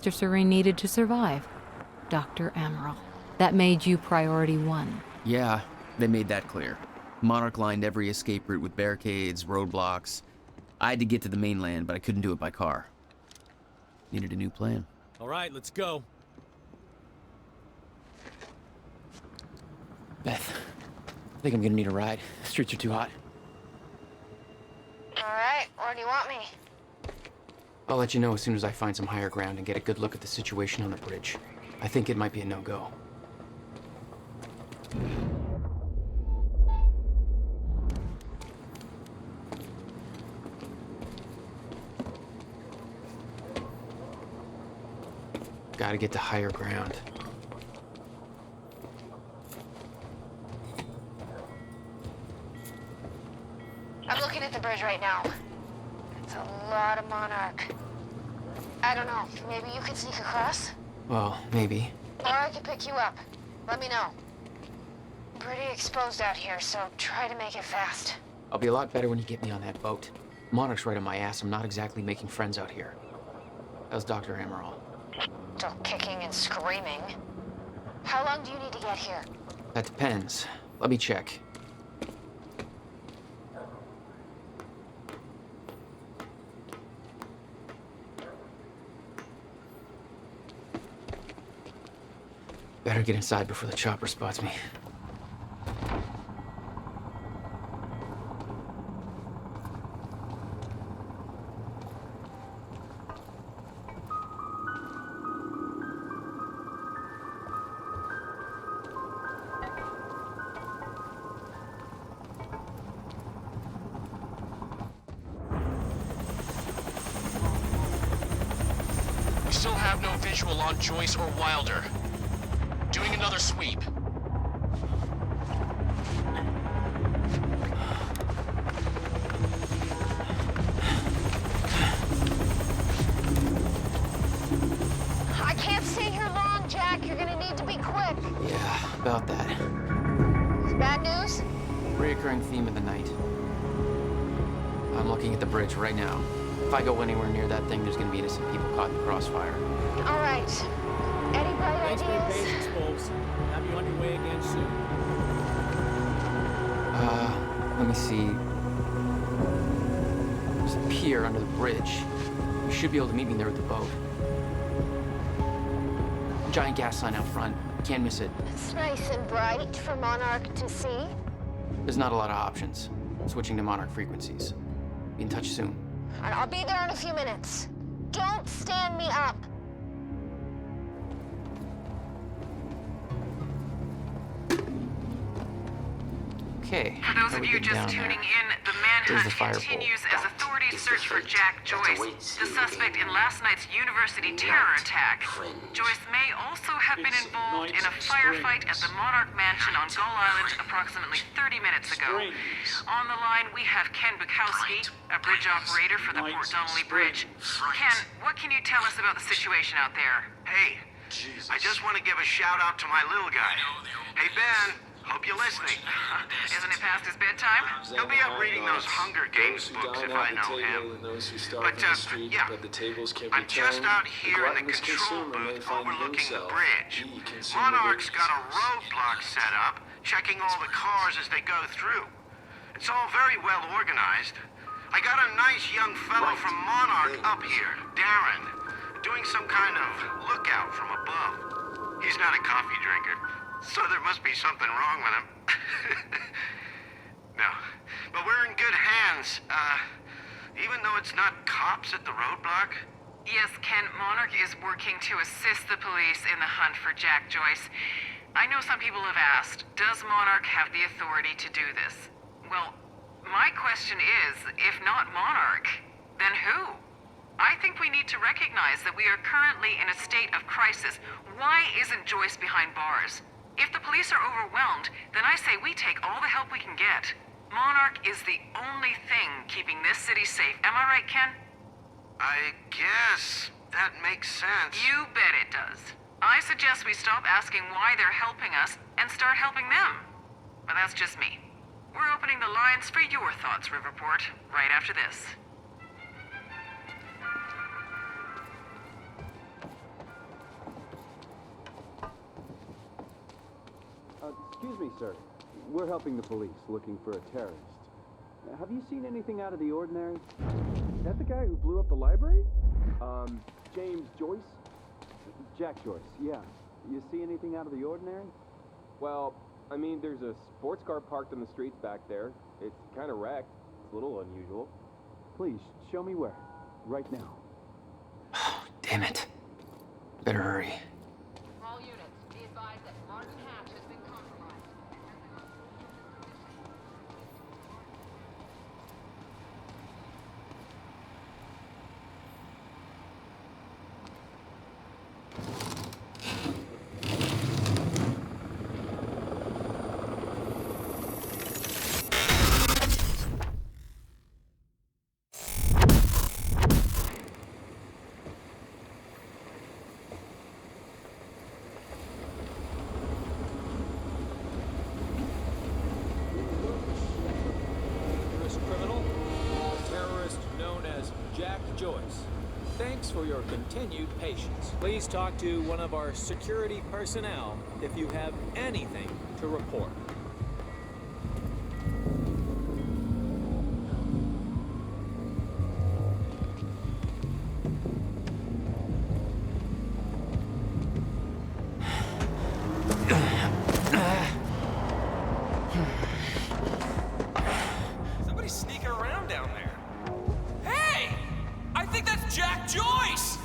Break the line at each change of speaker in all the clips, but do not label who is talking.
Mr. Serene needed to survive. Dr. Amaral. That made you priority one.
Yeah, they made that clear. Monarch lined every escape route with barricades, roadblocks. I had to get to the mainland, but I couldn't do it by car. Needed a new plan.
All right, let's go.
Beth, I think I'm gonna need a ride. The streets are too hot.
Alright, where do you want me?
I'll let you know as soon as I find some higher ground and get a good look at the situation on the bridge. I think it might be a no-go. Gotta get to higher ground.
I'm looking at the bridge right now. It's a lot of Monarch. I don't know, maybe you could sneak across?
Well, maybe.
Or I could pick you up. Let me know. Pretty exposed out here, so try to make it fast.
I'll be a lot better when you get me on that boat. Monarch's right on my ass. I'm not exactly making friends out here. How's Dr. Amaral?
Still kicking and screaming. How long do you need to get here?
That depends. Let me check. Better get inside before the chopper spots me.
We still have no visual on Joyce or Wilder. Doing another sweep.
I can't stay here long, Jack. You're gonna need to be quick.
Yeah, about that.
Bad news?
Reoccurring theme of the night. I'm looking at the bridge right now. If I go anywhere near that thing, there's gonna be innocent people caught in the crossfire.
All right. Any bright
Thanks for your
ideas?
patience, folks. Have you on your way again soon.
Let me see. There's a pier under the bridge. You should be able to meet me there with the boat. Giant gas sign out front. Can't miss it.
It's nice and bright for Monarch to see.
There's not a lot of options. Switching to Monarch frequencies. Be in touch soon.
And I'll be there in a few minutes. Don't stand me up.
Okay.
For those
how
of
we
you
get
just
down
tuning
there?
in, the
There's
manhunt
the firebolt.
continues as authorities search for Jack Joyce, the suspect in last night's university terror attack. Joyce may also have been involved in a firefight at the Monarch Mansion on Gull Island approximately 30 minutes ago. On the line, we have Ken Bukowski, a bridge operator for the Port Donnelly Bridge. Ken, what can you tell us about the situation out there?
Hey, I just want to give a shout out to my little guy. Hey, Ben, hope you're listening.
Isn't it past his bedtime?
He'll be up reading those Hunger Games books if I know him. But, yeah, I'm just out here in the control booth overlooking the bridge. Monarch's got a roadblock set up, checking all the cars as they go through. It's all very well organized. I got a nice young fellow from Monarch up here, Darren, doing some kind of lookout from above. He's not a coffee drinker, so there must be something wrong with him. No, but we're in good hands. Even though it's not cops at the roadblock.
Yes, Ken, Monarch is working to assist the police in the hunt for Jack Joyce. I know some people have asked, does Monarch have the authority to do this? Well, my question is, if not Monarch, then who? I think we need to recognize that we are currently in a state of crisis. Why isn't Joyce behind bars? If the police are overwhelmed, then I say we take all the help we can get. Monarch is the only thing keeping this city safe. Am I right, Ken?
I guess that makes sense.
You bet it does. I suggest we stop asking why they're helping us and start helping them. But that's just me. We're opening the lines for your thoughts, Riverport, right after this.
Excuse me, sir. We're helping the police looking for a terrorist. Have you seen anything out of the ordinary?
Is that the guy who blew up the library?
James Joyce? Jack Joyce, yeah. You see anything out of the ordinary?
Well, I mean, there's a sports car parked on the streets back there. It's kind of wrecked. It's a little unusual.
Please, show me where. Right now.
Damn it. Better hurry.
All units, be advised that Martin Hatch has been compromised.
Dangerous criminal, terrorist known as Jack Joyce. Thanks for your continued patience. Please talk to one of our security personnel if you have anything to report.
Somebody's sneaking around down there. Hey! I think that's Jack Joyce!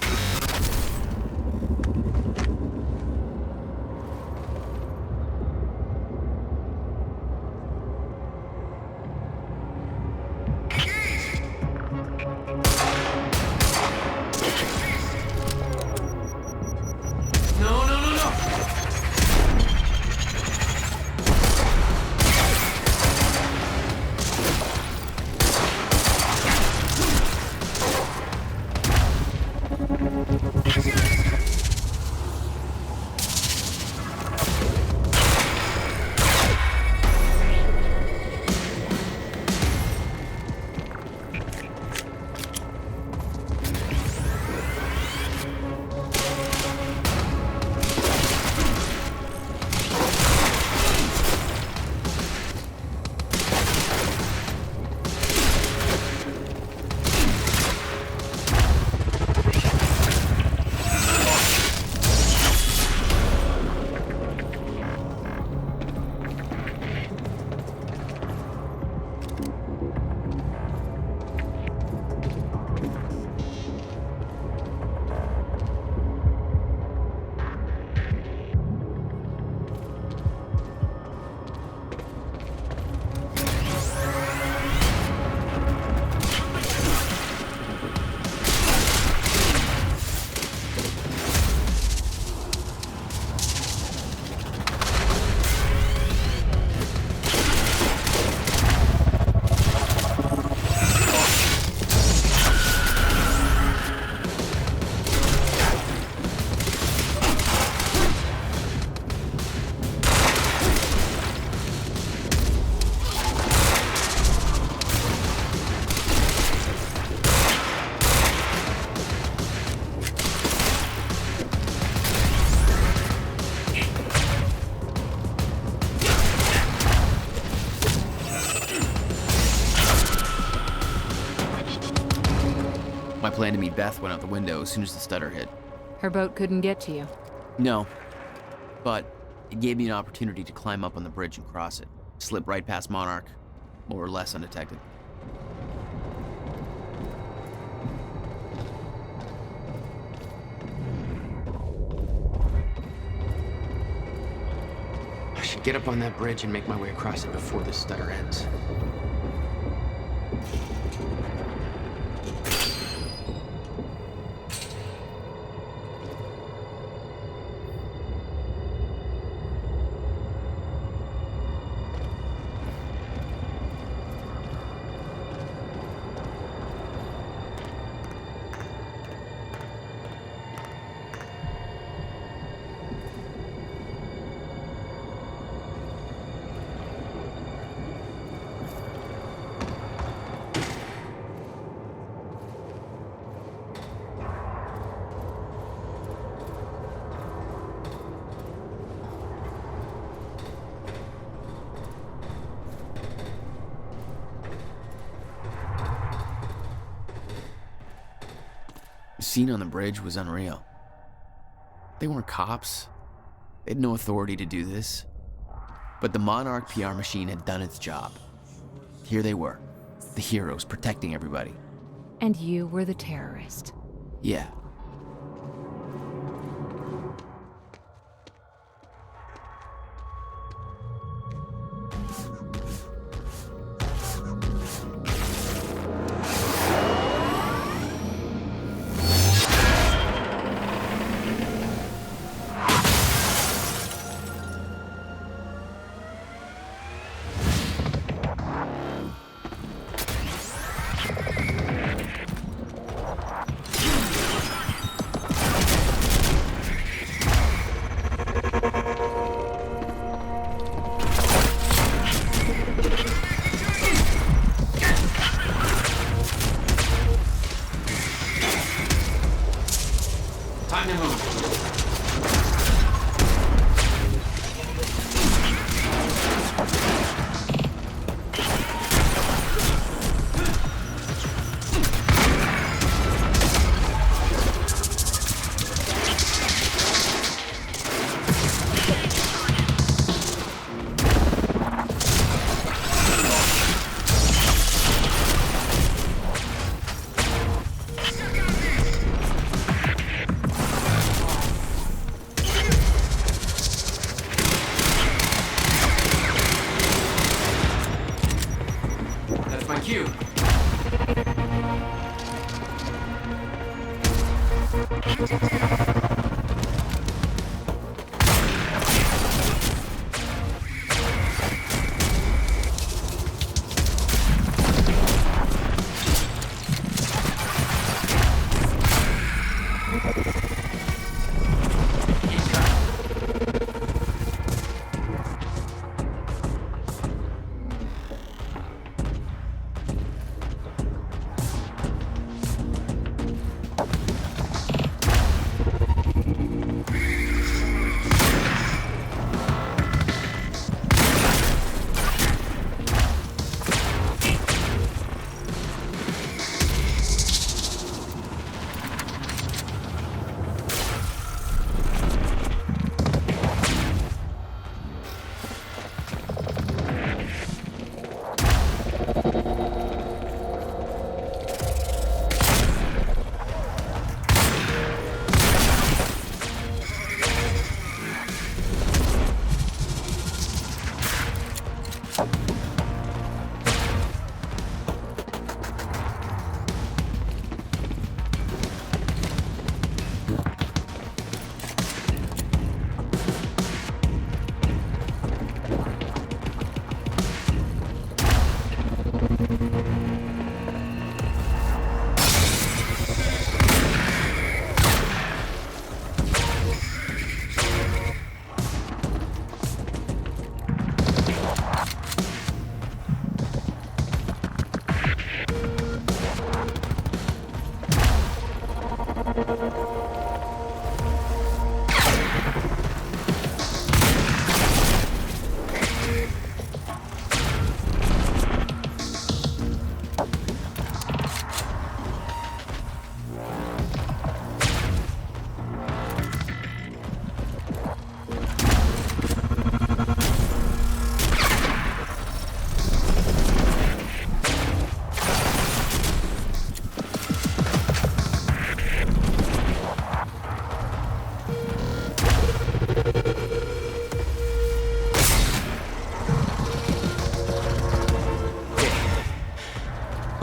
No, no, no, no!
My plan to meet Beth went out the window as soon as the stutter hit.
Her boat couldn't get to you.
No, but it gave me an opportunity to climb up on the bridge and cross it. Slip right past Monarch, more or less undetected.
I should get up on that bridge and make my way across it before this stutter ends.
scene on the bridge was unreal. They weren't cops. They had no authority to do this. But the Monarch PR machine had done its job. Here they were, the heroes protecting everybody.
And you were the terrorist.
Yeah.
Time to move. That's my cue.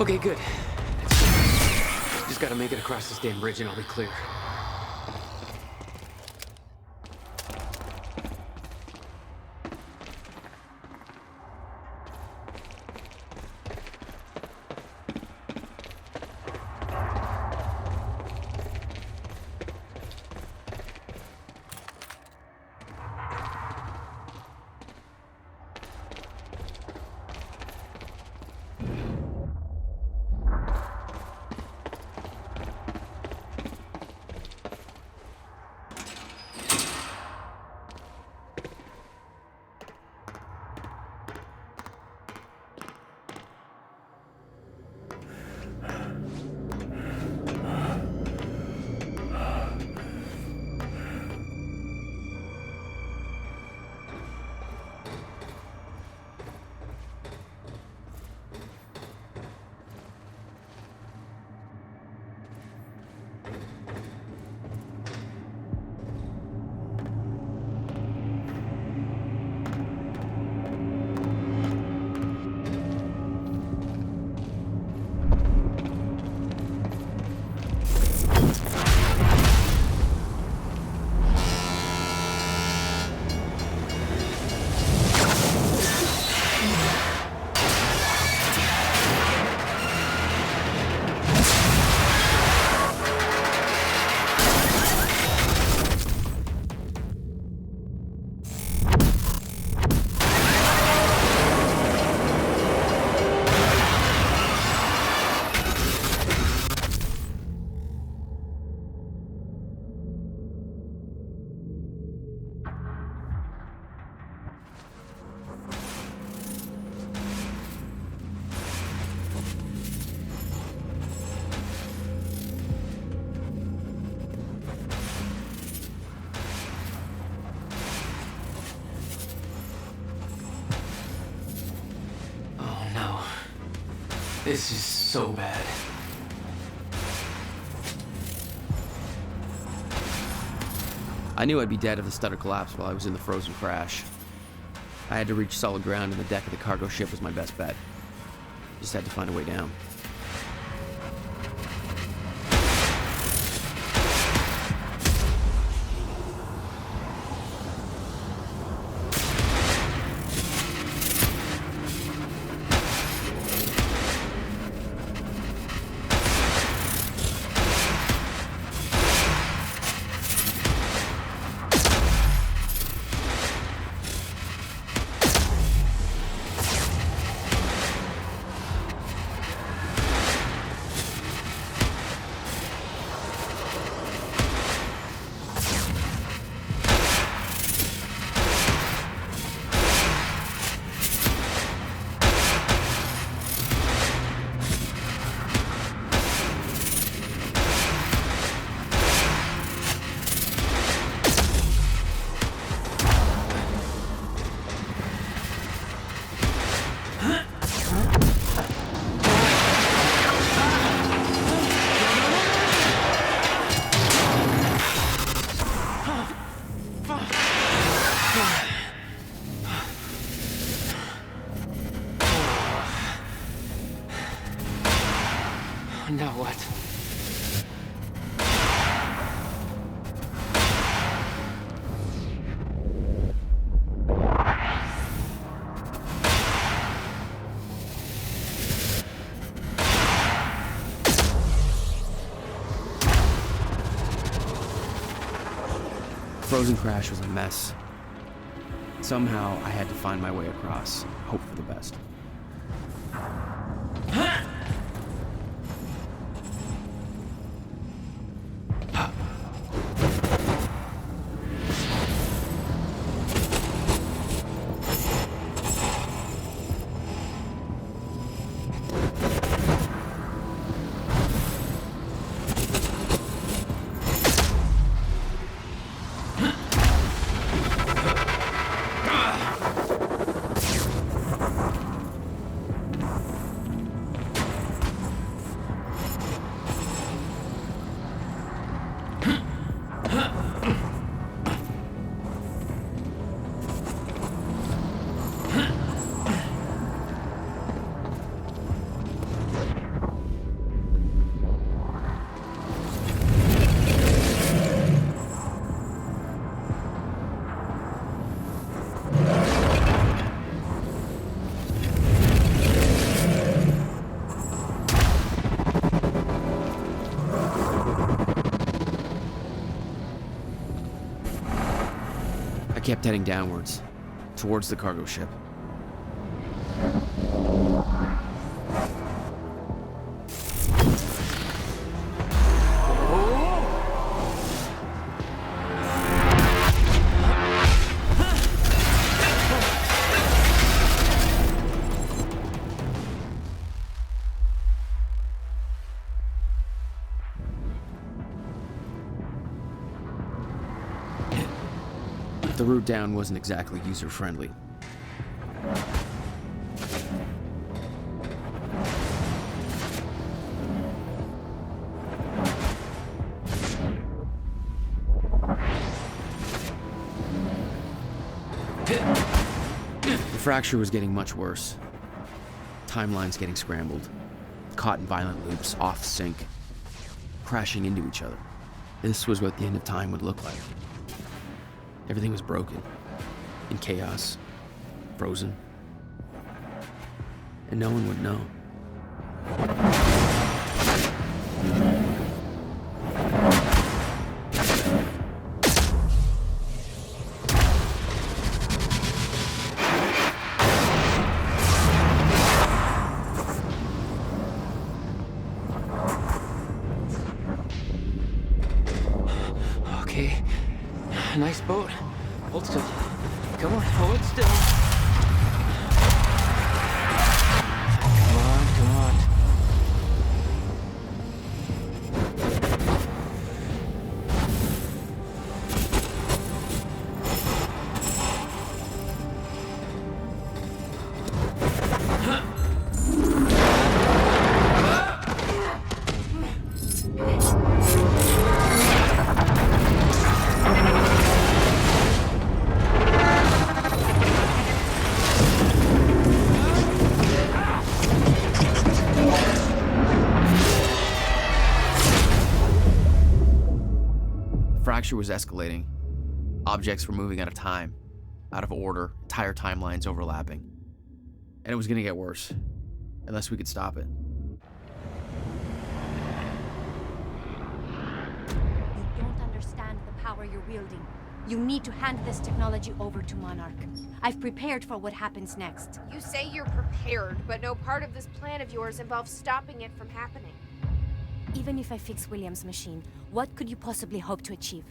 Okay, good. Just gotta make it across this damn bridge and I'll be clear. This is so bad.
I knew I'd be dead if the stutter collapsed while I was in the frozen crash. I had to reach solid ground, and the deck of the cargo ship was my best bet. Just had to find a way down.
Now what?
Frozen crash was a mess. Somehow, I had to find my way across, hope for the best. I kept heading downwards, towards the cargo ship. The route down wasn't exactly user-friendly. The fracture was getting much worse. Timelines getting scrambled. Caught in violent loops, off sync. Crashing into each other. This was what the end of time would look like. Everything was broken, in chaos, frozen, and no one would know.
Okay, nice boat. Hold still. Come on, hold still. Come on, come on.
fracture was escalating. Objects were moving out of time, out of order, entire timelines overlapping. And it was gonna get worse, unless we could stop it.
You don't understand the power you're wielding. You need to hand this technology over to Monarch. I've prepared for what happens next.
You say you're prepared, but no part of this plan of yours involves stopping it from happening.
Even if I fix William's machine, what could you possibly hope to achieve?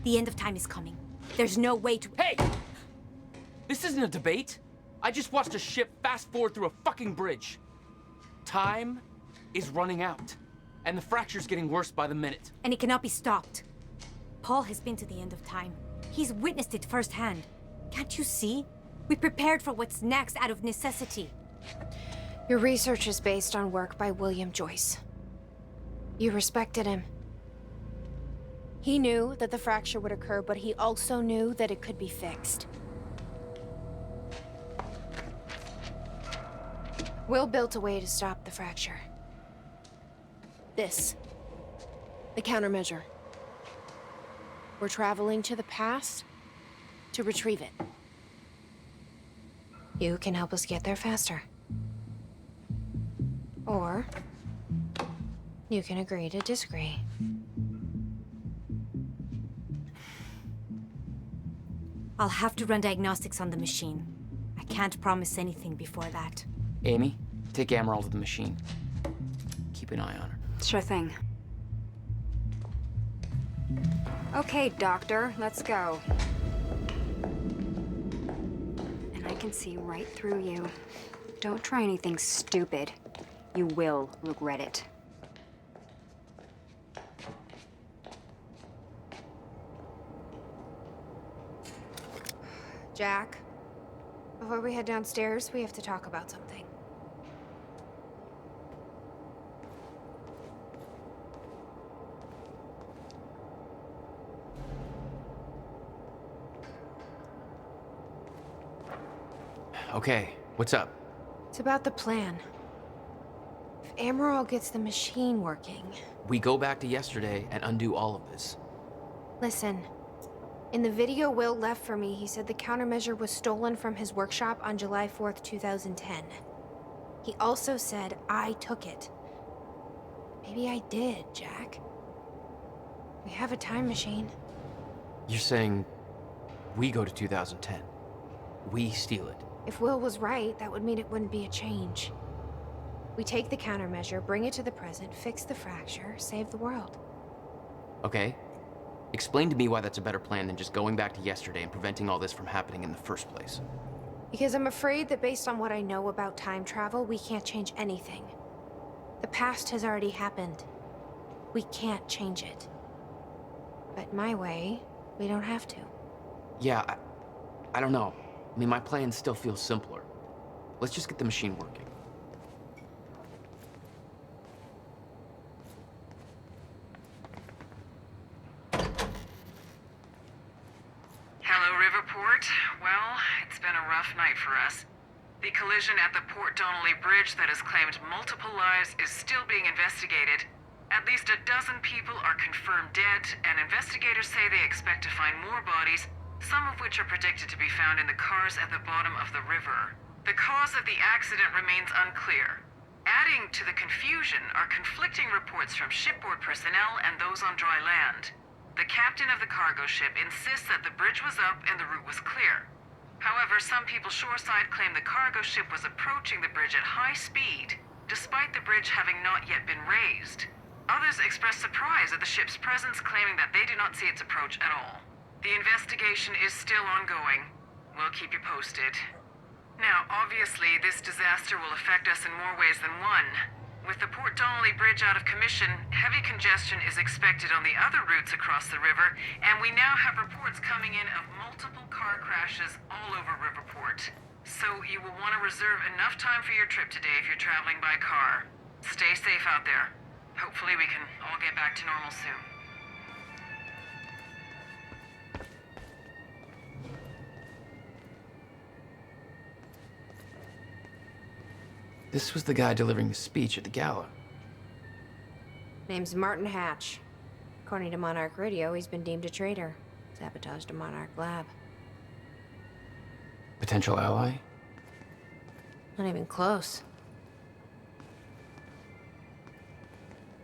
The end of time is coming. There's no way to—
Hey! This isn't a debate. I just watched a ship fast forward through a fucking bridge. Time is running out, and the fracture's getting worse by the minute.
And it cannot be stopped. Paul has been to the end of time. He's witnessed it firsthand. Can't you see? We prepared for what's next out of necessity.
Your research is based on work by William Joyce. You respected him. He knew that the fracture would occur, but he also knew that it could be fixed. Will built a way to stop the fracture. This. The countermeasure. We're traveling to the past to retrieve it. You can help us get there faster. Or you can agree to disagree.
I'll have to run diagnostics on the machine. I can't promise anything before that.
Amy, take Amaral to the machine. Keep an eye on her.
Sure thing. Okay, Doctor, let's go. And I can see right through you. Don't try anything stupid. You will regret it.
Jack, before we head downstairs, we have to talk about something.
Okay, what's up?
It's about the plan. If Amaral gets the machine working...
We go back to yesterday and undo all of this.
Listen. In the video Will left for me, he said the countermeasure was stolen from his workshop on July 4th, 2010. He also said I took it. Maybe I did, Jack. We have a time machine.
You're saying we go to 2010. We steal it.
If Will was right, that would mean it wouldn't be a change. We take the countermeasure, bring it to the present, fix the fracture, save the world.
Okay. Explain to me why that's a better plan than just going back to yesterday and preventing all this from happening in the first place.
Because I'm afraid that based on what I know about time travel, we can't change anything. The past has already happened. We can't change it. But my way, we don't have to.
Yeah, I don't know. I mean, my plan still feels simpler. Let's just get the machine working.
Hello, Riverport. Well, it's been a rough night for us. The collision at the Port Donnelly Bridge that has claimed multiple lives is still being investigated. At least a dozen people are confirmed dead, and investigators say they expect to find more bodies, some of which are predicted to be found in the cars at the bottom of the river. The cause of the accident remains unclear. Adding to the confusion are conflicting reports from shipboard personnel and those on dry land. The captain of the cargo ship insists that the bridge was up and the route was clear. However, some people shoreside claim the cargo ship was approaching the bridge at high speed, despite the bridge having not yet been raised. Others express surprise at the ship's presence, claiming that they do not see its approach at all. The investigation is still ongoing. We'll keep you posted. Now, obviously, this disaster will affect us in more ways than one. With the Port Donnelly Bridge out of commission, heavy congestion is expected on the other routes across the river, and we now have reports coming in of multiple car crashes all over Riverport. So you will want to reserve enough time for your trip today if you're traveling by car. Stay safe out there. Hopefully we can all get back to normal soon.
This was the guy delivering the speech at the gala.
Name's Martin Hatch. According to Monarch Radio, he's been deemed a traitor. Sabotaged a Monarch lab.
Potential ally?
Not even close.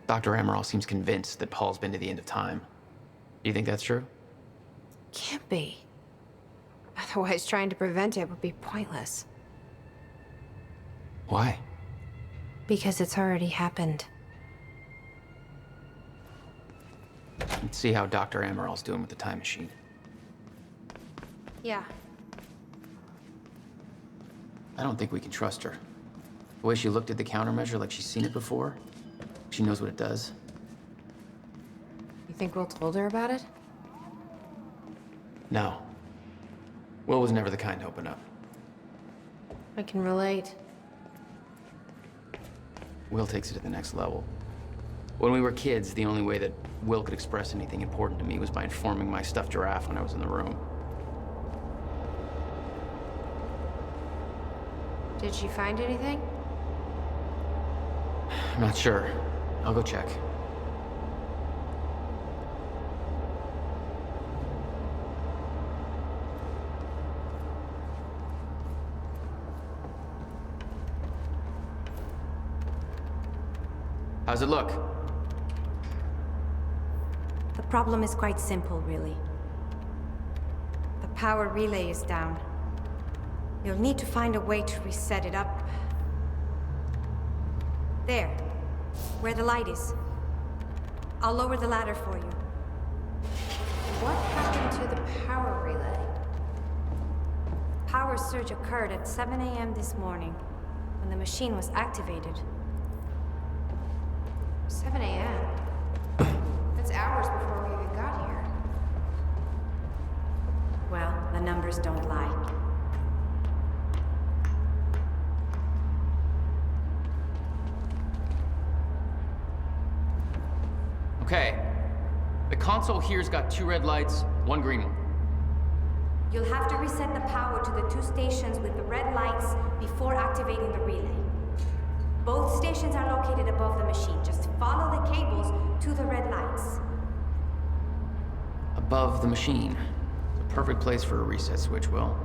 Dr. Amaral seems convinced that Paul's been to the end of time. Do you think that's true?
Can't be. Otherwise, trying to prevent it would be pointless.
Why?
Because it's already happened.
Let's see how Dr. Amaral's doing with the time machine.
Yeah.
I don't think we can trust her. The way she looked at the countermeasure like she's seen it before, she knows what it does.
You think Will told her about it?
No. Will was never the kind to open up.
I can relate.
Will takes it to the next level. When we were kids, the only way that Will could express anything important to me was by informing my stuffed giraffe when I was in the room.
Did she find anything?
I'm not sure. I'll go check. How's it look?
The problem is quite simple, really. The power relay is down. You'll need to find a way to reset it up. There, where the light is. I'll lower the ladder for you.
What happened to the power relay?
Power surge occurred at 7 a.m. this morning, when the machine was activated.
7 a.m.? That's hours before we even got here.
Well, the numbers don't lie.
Okay. The console here's got 2 red lights, 1 green one.
You'll have to reset the power to the 2 stations with the red lights before activating the relay. Both stations are located above the machine. Just follow the cables to the red lights.
Above the machine. It's a perfect place for a reset switch, Will.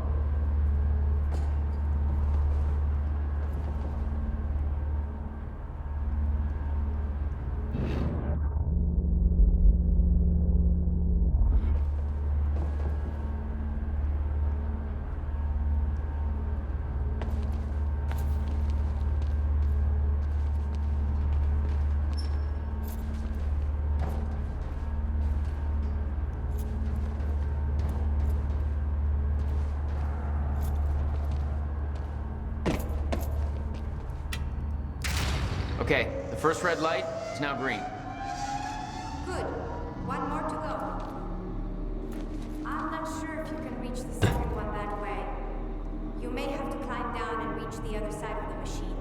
Okay, the first red light is now green.
Good. 1 more to go. I'm not sure if you can reach the second one that way. You may have to climb down and reach the other side of the machine.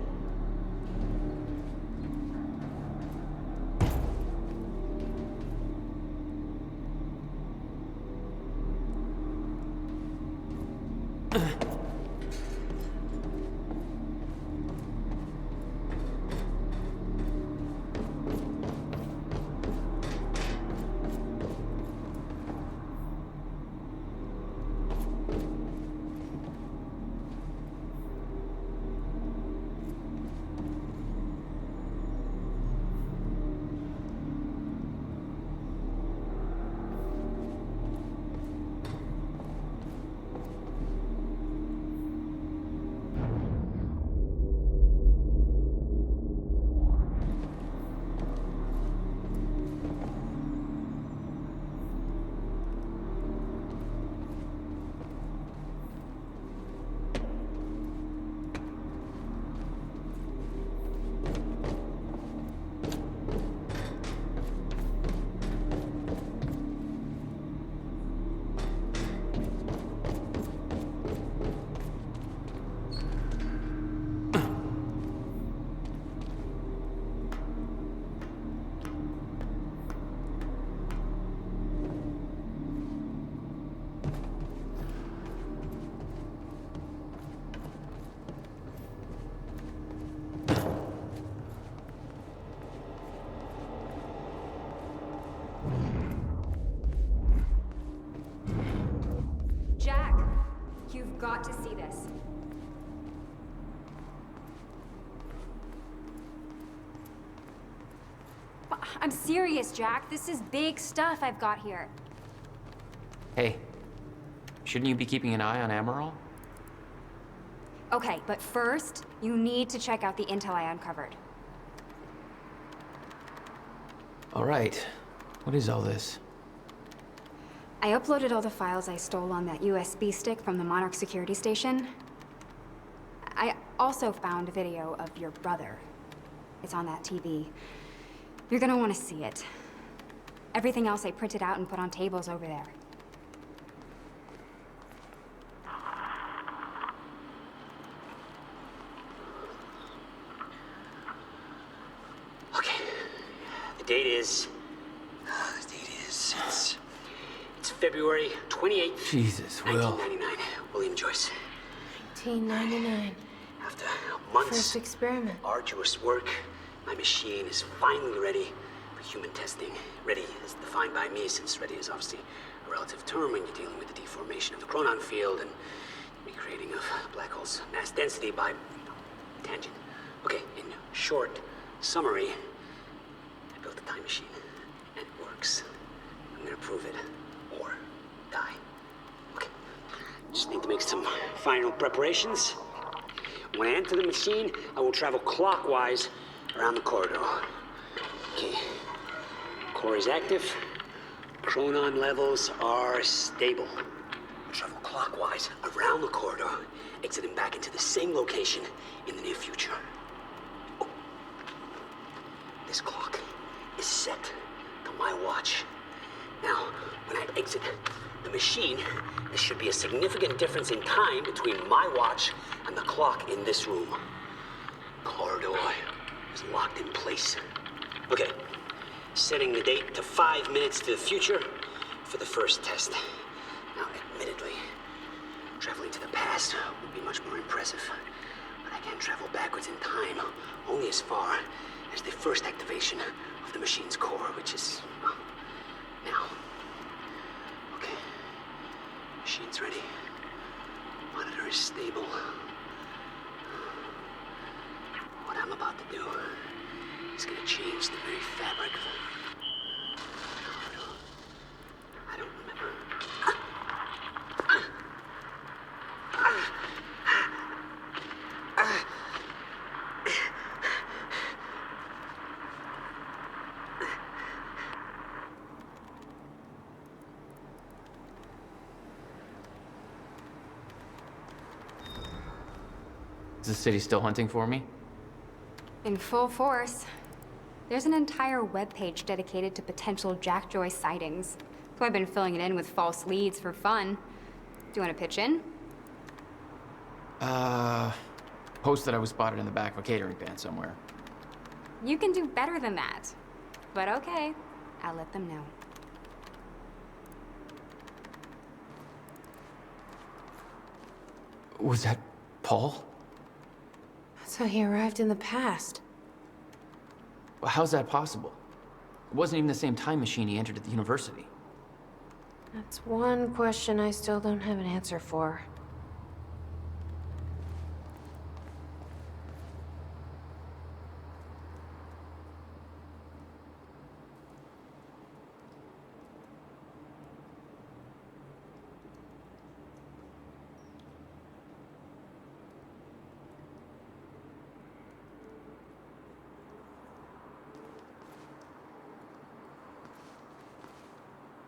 You've got to see this. I'm serious, Jack. This is big stuff I've got here.
Hey, shouldn't you be keeping an eye on Amaral?
Okay, but first, you need to check out the intel I uncovered.
All right. What is all this?
I uploaded all the files I stole on that USB stick from the Monarch security station. I also found a video of your brother. It's on that TV. You're gonna want to see it. Everything else I printed out and put on tables over there.
Okay. The date is... It's February 28th,
Jesus, Will.
1999. William Joyce.
1999.
After months
First experiment.
arduous work, my machine is finally ready for human testing. Ready is defined by me, since ready is obviously a relative term when you're dealing with the deformation of the chronon field and recreating of black holes' mass density by tangent. Okay, in short summary, I built a time machine, and it works. I'm gonna prove it, or die. Okay, just need to make some final preparations. When I enter the machine, I will travel clockwise around the corridor. Okay, core is active. Chronon levels are stable. Travel clockwise around the corridor, exiting back into the same location in the near future. Oh. This clock is set to my watch. Now, when I exit the machine, there should be a significant difference in time between my watch and the clock in this room. Corridor is locked in place. Okay, setting the date to 5 minutes to the future for the first test. Now, admittedly, traveling to the past would be much more impressive, but I can't travel backwards in time, only as far as the first activation of the machine's core, which is, well, now. Okay, machine's ready. Monitor is stable. What I'm about to do is gonna change the very fabric of I don't remember.
Is the city still hunting for me?
In full force. There's an entire webpage dedicated to potential Jack Joyce sightings. So I've been filling it in with false leads for fun. Do you want to pitch in?
Post that I was spotted in the back of a catering van somewhere.
You can do better than that. But okay, I'll let them know.
Was that Paul?
That's how he arrived in the past.
How's that possible? It wasn't even the same time machine he entered at the university.
That's one question I still don't have an answer for.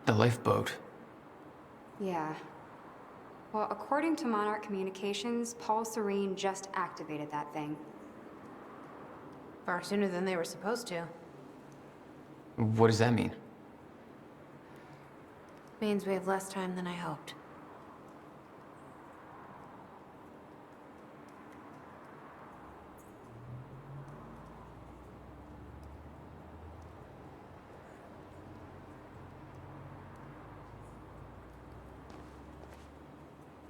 The lifeboat.
Yeah. Well, according to Monarch Communications, Paul Serene just activated that thing.
Far sooner than they were supposed to.
What does that mean?
Means we have less time than I hoped.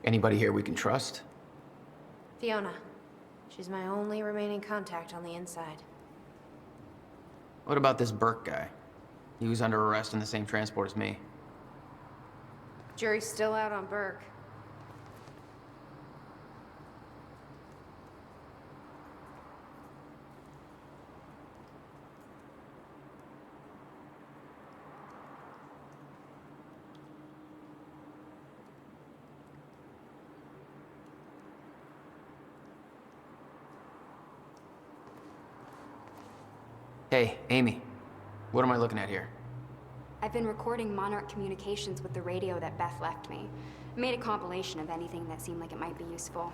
Anybody here we can trust?
Fiona. She's my only remaining contact on the inside.
What about this Burke guy? He was under arrest in the same transport as me.
Jury's still out on Burke.
Hey, Amy. What am I looking at here?
I've been recording Monarch communications with the radio that Beth left me. I made a compilation of anything that seemed like it might be useful.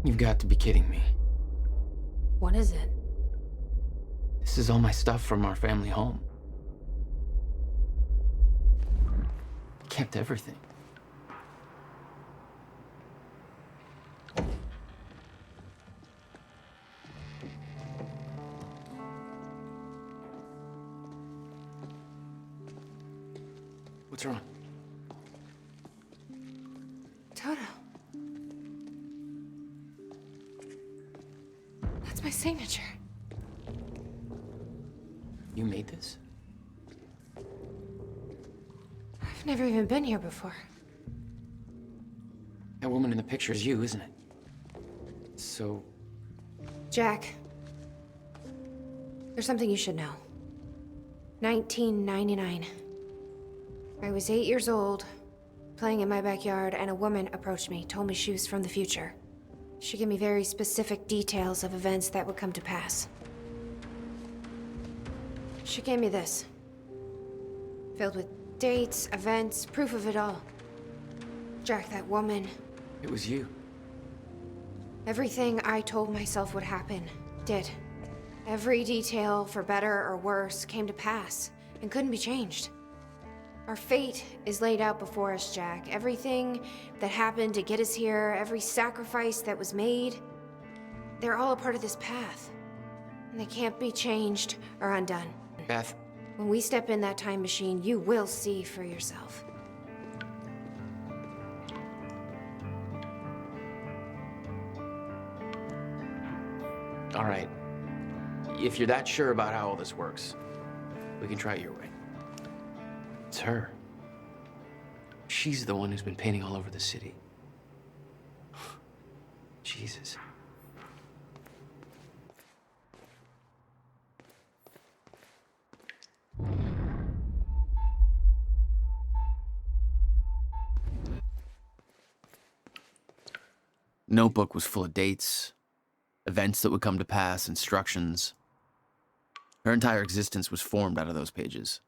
You've got to be kidding me.
What is it?
This is all my stuff from our family home. I kept everything. What's wrong?
Toto. That's my signature.
You made this?
I've never even been here before.
That woman in the picture is you, isn't it? So...
Jack, there's something you should know. 1999. I was 8 years old, playing in my backyard, and a woman approached me, told me she was from the future. She gave me very specific details of events that would come to pass. She gave me this. Filled with dates, events, proof of it all. Jack, that woman.
It was you.
Everything I told myself would happen, did. Every detail, for better or worse, came to pass, and couldn't be changed. Our fate is laid out before us, Jack. Everything that happened to get us here, every sacrifice that was made, they're all a part of this path. And they can't be changed or undone.
Beth.
When we step in that time machine, you will see for yourself.
All right. If you're that sure about how all this works, we can try it your way. It's her. She's the one who's been painting all over the city. Jesus.
Notebook was full of dates, events that would come to pass, instructions. Her entire existence was formed out of those pages.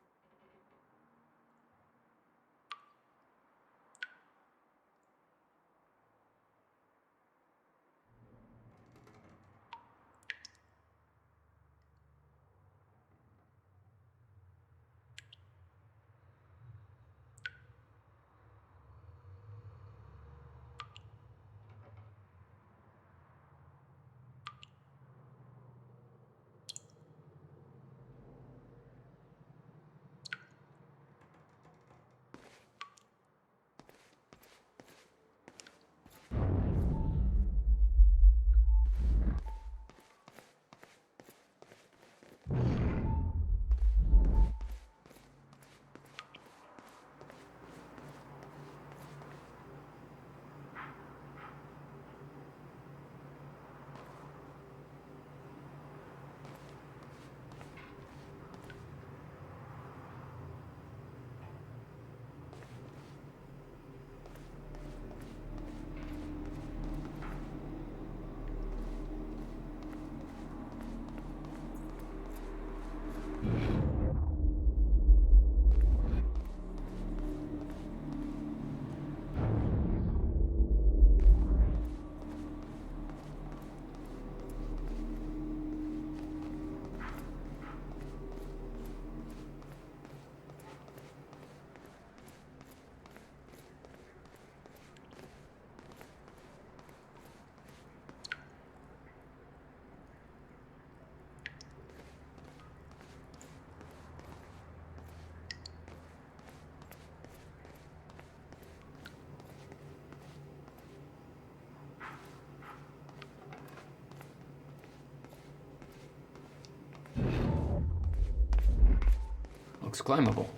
Looks climbable.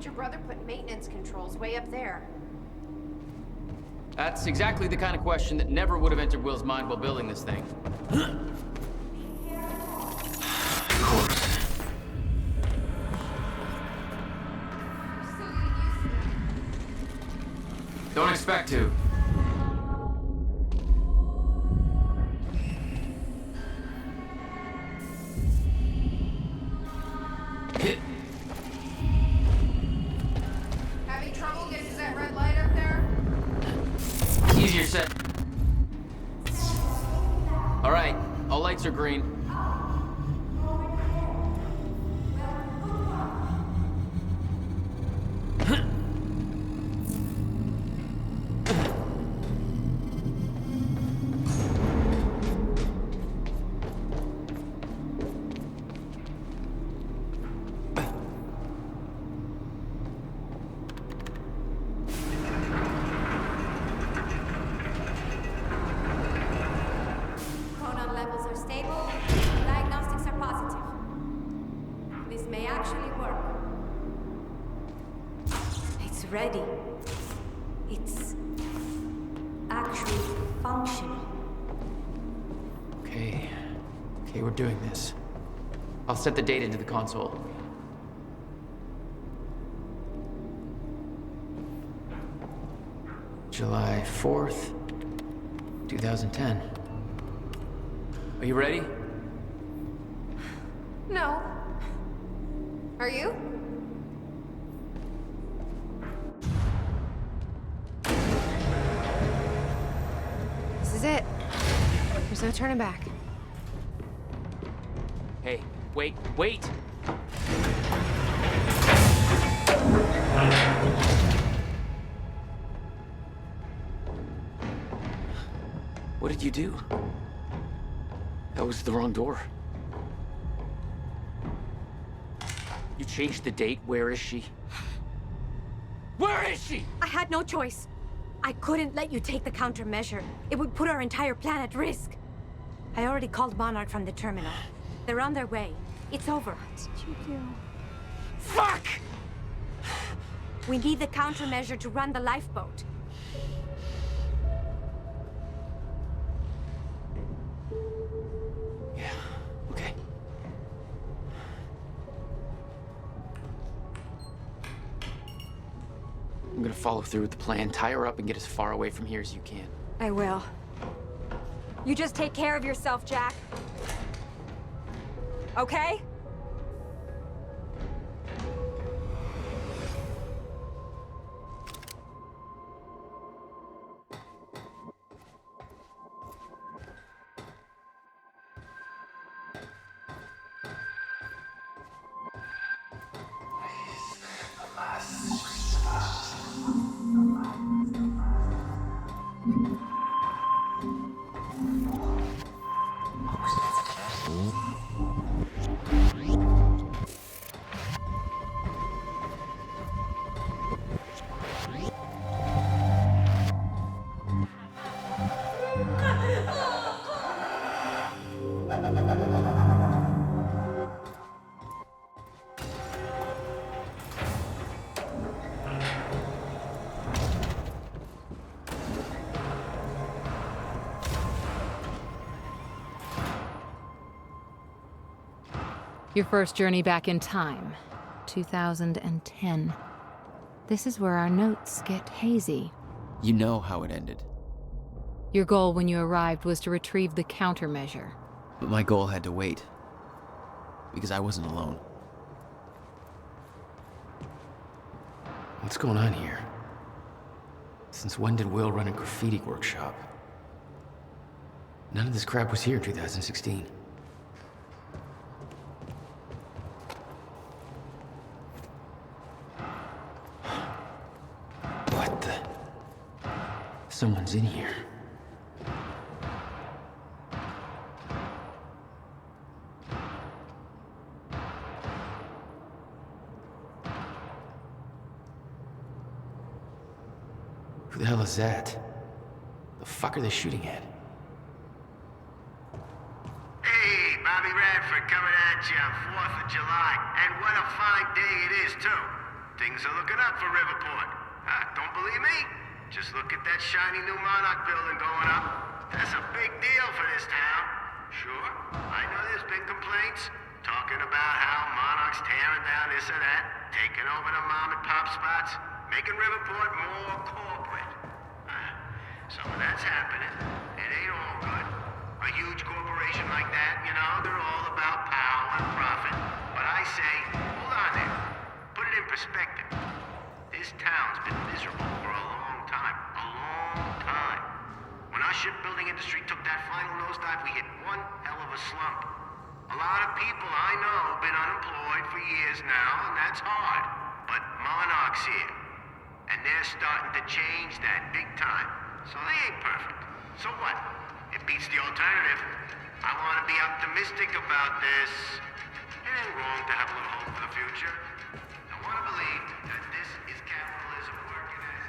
would your brother put maintenance controls way up there?
That's exactly the kind of question that never would have entered Will's mind while building this thing. Of course. Don't expect to.
Having trouble getting to that red light up there?
Easier said. All right, all lights are green.
Chronon levels are stable. Diagnostics are positive. This may actually work. It's ready. It's actually functional.
Okay, we're doing this. I'll set the date into the console. July 4th, 2010. Are you ready?
No. Are you? This is it. There's no turning back.
Hey, wait! What did you do? That was the wrong door. You changed the date. Where is she? Where is she?
I had no choice. I couldn't let you take the countermeasure. It would put our entire plan at risk. I already called Monarch from the terminal. They're on their way. It's over. What did you do?
Fuck!
We need the countermeasure to run the lifeboat.
Yeah, okay. I'm gonna follow through with the plan. Tie her up and get as far away from here as you can.
I will. You just take care of yourself, Jack. Okay?
Your first journey back in time, 2010. This is where our notes get hazy.
You know how it ended.
Your goal when you arrived was to retrieve the countermeasure.
But my goal had to wait. Because I wasn't alone.
What's going on here? Since when did Will run a graffiti workshop? None of this crap was here in 2016. What the? Someone's in here. Who the hell is that? The fuck are they shooting at?
Hey, Bobby Radford coming at you on 4th of July. And what a fine day it is, too. Things are looking up for Riverport. Don't believe me? Just look at that shiny new Monarch building going up. That's a big deal for this town. Sure, I know there's been complaints, talking about how Monarch's tearing down this or that, taking over the mom and pop spots, making Riverport more corporate. Some of that's happening. It ain't all good. A huge corporation like that, you know, they're all about power and profit. But I say, hold on there. Put it in perspective. This town's been miserable for a long time. A long time. When our shipbuilding industry took that final nosedive, we hit one hell of a slump. A lot of people I know have been unemployed for years now, and that's hard. But Monarch's here. And they're starting to change that big time. So they ain't perfect. So what? It beats the alternative. I want to be optimistic about this. It ain't wrong to have a little hope for the future. I want to believe that this is capitalism working as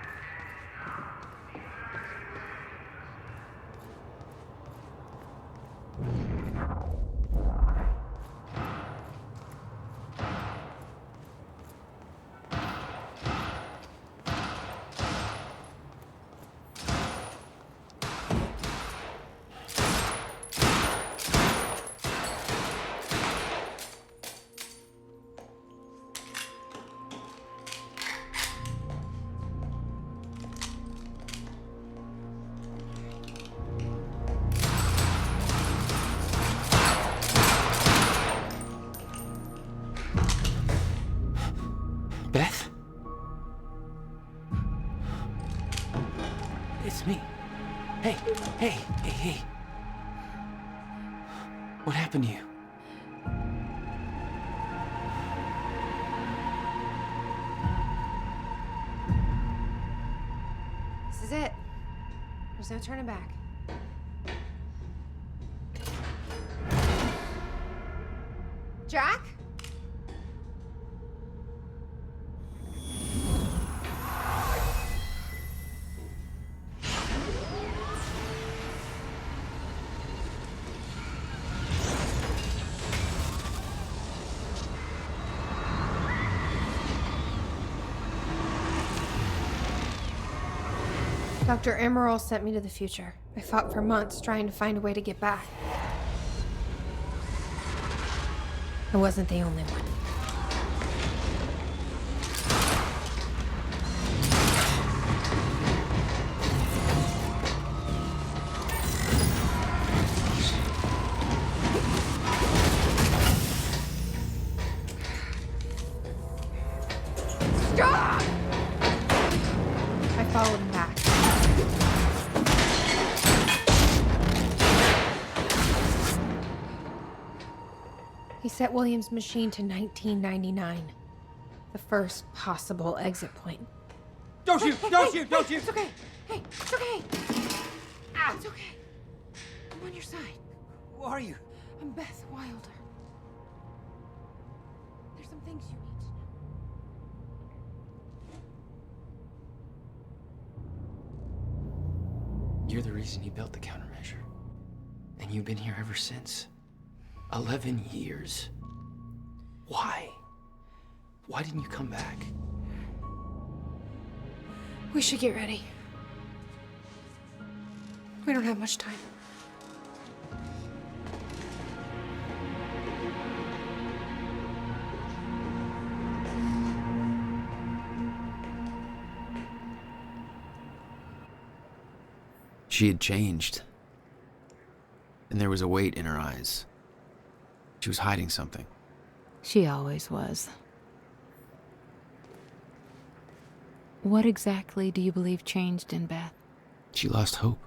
Beth? It's me. Hey. What happened to you?
This is it. There's no turning back. Jack? Dr. Emerald sent me to the future. I fought for months trying to find a way to get back. I wasn't the only one. Stop! I followed him back. He set Williams' machine to 1999. The first possible exit point.
Don't shoot! Don't shoot!
It's okay. Hey, it's okay. Ow. It's okay. I'm on your side.
Who are you?
I'm Beth Wilder. There's some things you need to know.
You're the reason he built the countermeasure. And you've been here ever since. 11 years. Why? Why didn't you come back?
We should get ready. We don't have much time.
She had changed. And there was a weight in her eyes. She was hiding something.
She always was. What exactly do you believe changed in Beth?
She lost hope.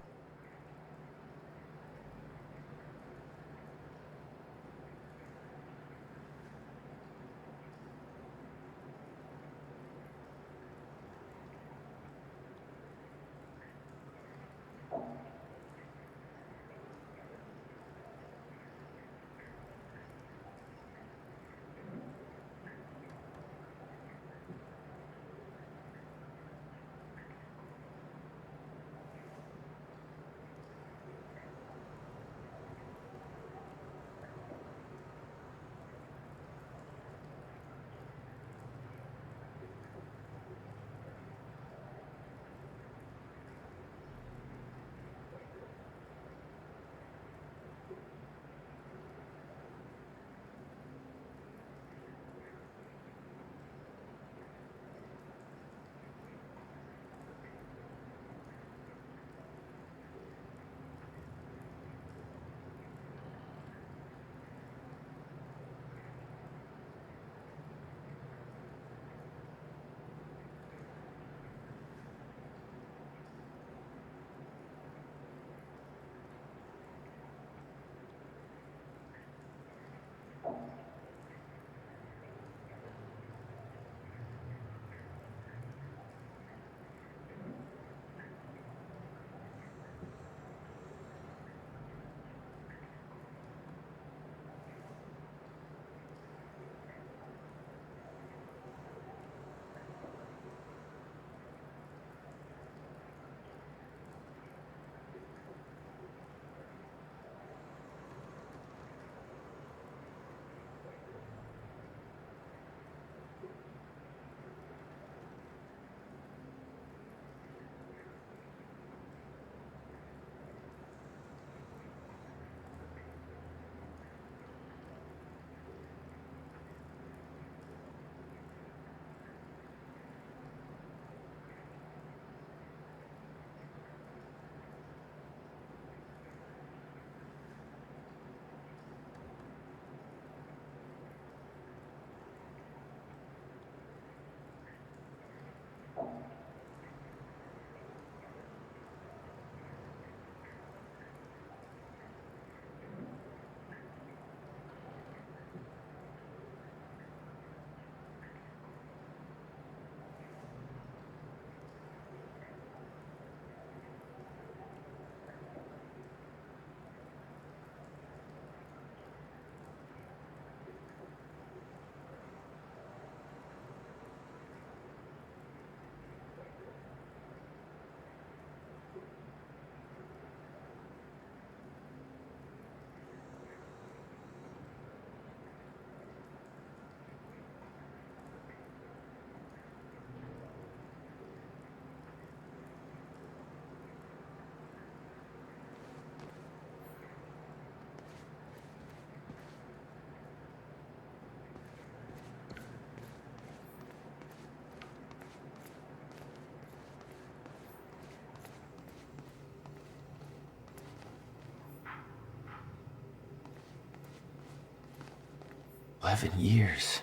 11 years.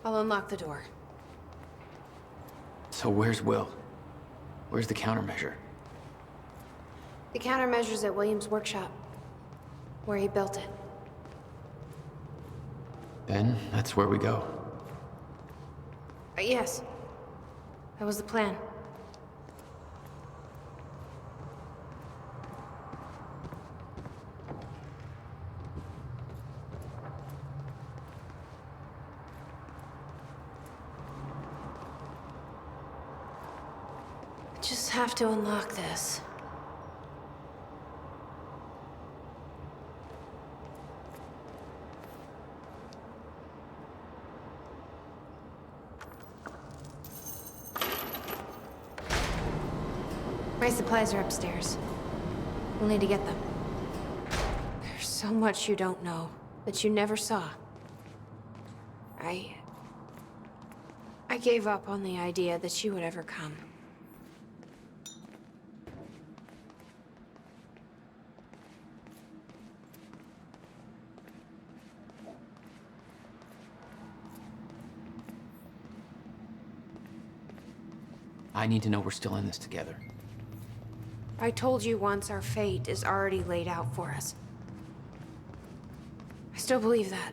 I'll unlock the door.
So where's Will? Where's the countermeasure?
The countermeasure's at Williams' workshop, where he built it.
Then that's where we go.
Yes. That was the plan. I just have to unlock this. My supplies are upstairs. We'll need to get them. There's so much you don't know, that you never saw. I gave up on the idea that she would ever come.
I need to know we're still in this together.
I told you once our fate is already laid out for us. I still believe that.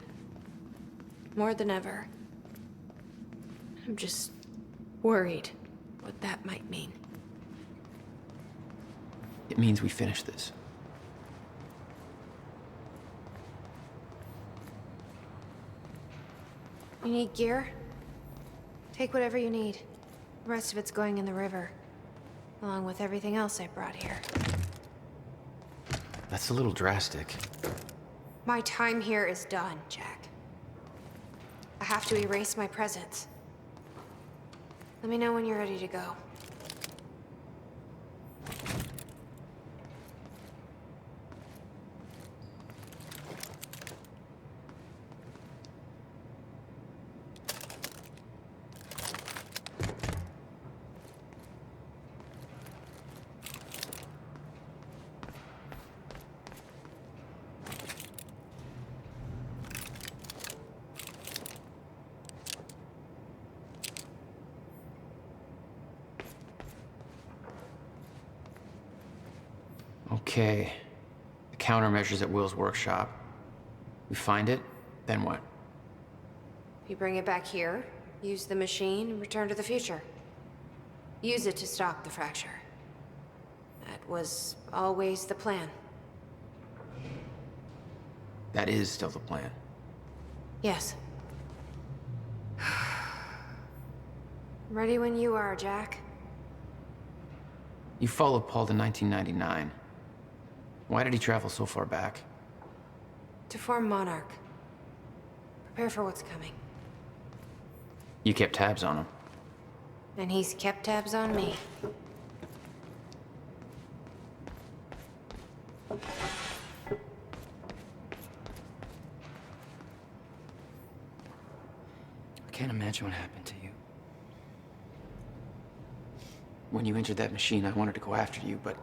More than ever. I'm just worried what that might mean.
It means we finish this.
You need gear? Take whatever you need. The rest of it's going in the river. Along with everything else I brought here.
That's a little drastic.
My time here is done, Jack. I have to erase my presence. Let me know when you're ready to go.
Okay. The countermeasure's at Will's workshop. We find it, then what?
You bring it back here, use the machine, and return to the future. Use it to stop the fracture. That was always the plan.
That is still the plan.
Yes. Ready when you are, Jack.
You followed Paul to 1999. Why did he travel so far back?
To form Monarch. Prepare for what's coming.
You kept tabs on him.
And he's kept tabs on me.
I can't imagine what happened to you. When you entered that machine, I wanted to go after you, but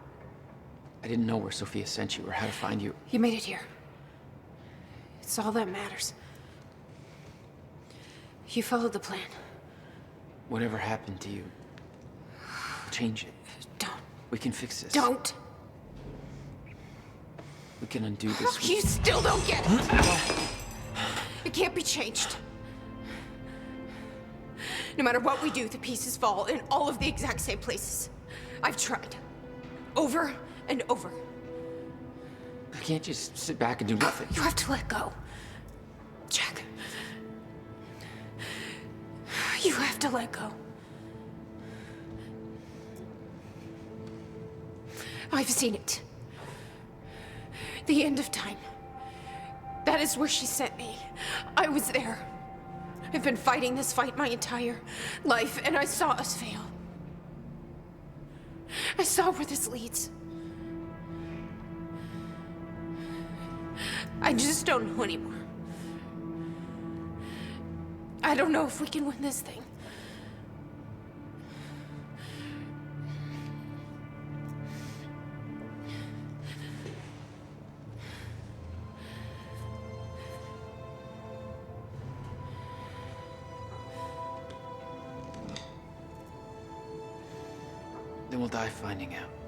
I didn't know where Sophia sent you or how to find you.
You made it here. It's all that matters. You followed the plan.
Whatever happened to you, change it.
Don't.
We can fix this.
Don't.
We can undo this.
You still don't get it. It can't be changed. No matter what we do, the pieces fall in all of the exact same places. I've tried. Over and over.
I can't just sit back and do nothing.
You have to let go. Jack. You have to let go. I've seen it. The end of time. That is where she sent me. I was there. I've been fighting this fight my entire life, and I saw us fail. I saw where this leads. I just don't know anymore. I don't know if we can win this thing.
Then we'll die finding out.